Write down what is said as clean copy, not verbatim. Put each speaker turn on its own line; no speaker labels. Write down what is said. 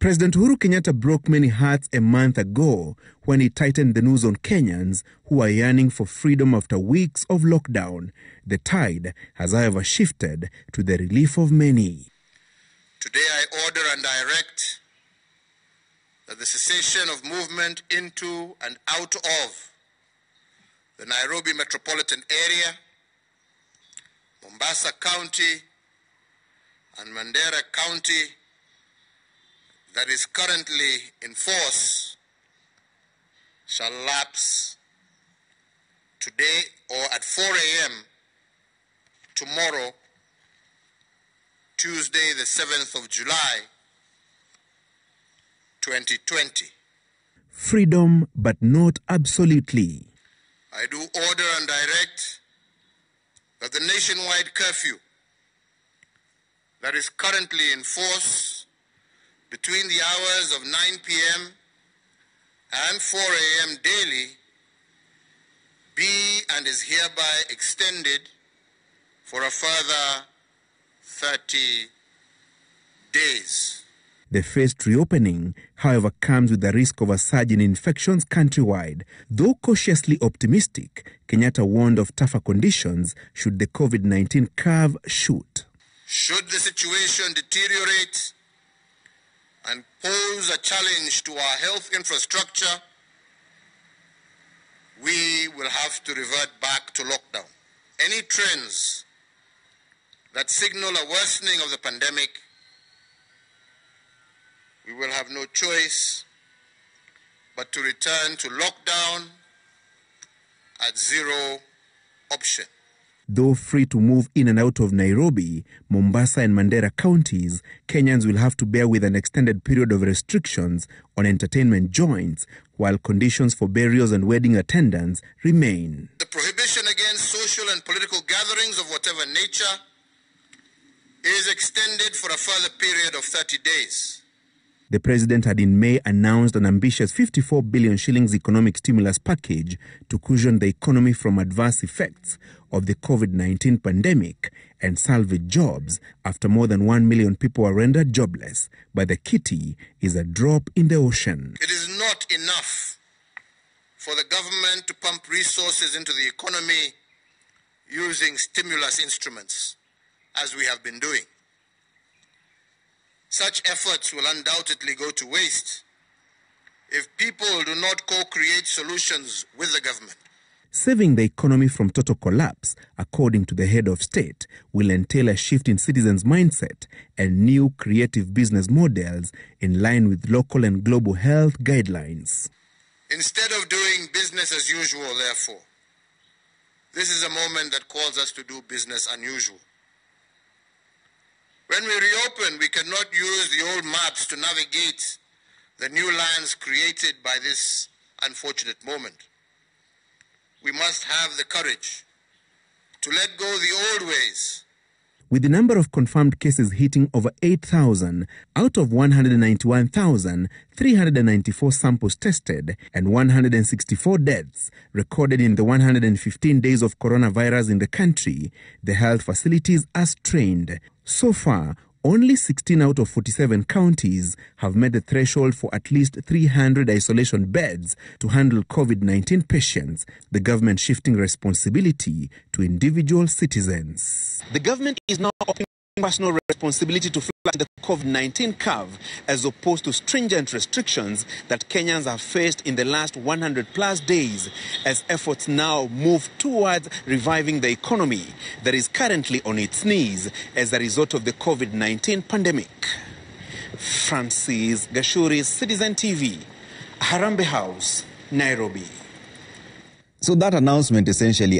President Uhuru Kenyatta broke many hearts a month ago when he tightened the noose on Kenyans who are yearning for freedom after weeks of lockdown. The tide has, however, shifted to the relief of many.
Today I order and direct that the cessation of movement into and out of the Nairobi metropolitan area, Mombasa County, and Mandera County that is currently in force shall lapse today or at 4 a.m. tomorrow, Tuesday the 7th of July, 2020.
Freedom, but not absolutely.
I do order and direct that the nationwide curfew that is currently in force between the hours of 9 p.m. and 4 a.m. daily be and is hereby extended for a further 30 days.
The phased reopening, however, comes with the risk of a surge in infections countrywide. Though cautiously optimistic, Kenyatta warned of tougher conditions should the COVID-19 curve shoot.
Should the situation deteriorate and pose a challenge to our health infrastructure, we will have to revert back to lockdown. Any trends that signal a worsening of the pandemic, we will have no choice but to return to lockdown at zero option.
Though free to move in and out of Nairobi, Mombasa and Mandera counties, Kenyans will have to bear with an extended period of restrictions on entertainment joints, while conditions for burials and wedding attendance remain.
The prohibition against social and political gatherings of whatever nature is extended for a further period of 30 days.
The president had in May announced an ambitious 54 billion shillings economic stimulus package to cushion the economy from adverse effects of the COVID-19 pandemic and salvage jobs after more than 1 million people were rendered jobless. But the kitty is a drop in the ocean.
It is not enough for the government to pump resources into the economy using stimulus instruments, as we have been doing. Such efforts will undoubtedly go to waste if people do not co-create solutions with the government.
Saving the economy from total collapse, according to the head of state, will entail a shift in citizens' mindset and new creative business models in line with local and global health guidelines.
Instead of doing business as usual, therefore, this is a moment that calls us to do business unusual. When we reopen, we cannot use the old maps to navigate the new lands created by this unfortunate moment. We must have the courage to let go the old ways.
With the number of confirmed cases hitting over 8,000 out of 191,394 samples tested and 164 deaths recorded in the 115 days of coronavirus in the country, the health facilities are strained. So far, only 16 out of 47 counties have met the threshold for at least 300 isolation beds to handle COVID-19 patients, the government shifting responsibility to individual citizens. The government is now upping personal responsibility to flatten the COVID-19 curve as opposed to stringent restrictions that Kenyans have faced in the last 100-plus days as efforts now move towards reviving the economy that is currently on its knees as a result of the COVID-19 pandemic. Francis Gachuri, Citizen TV, Harambee House, Nairobi.
So that announcement essentially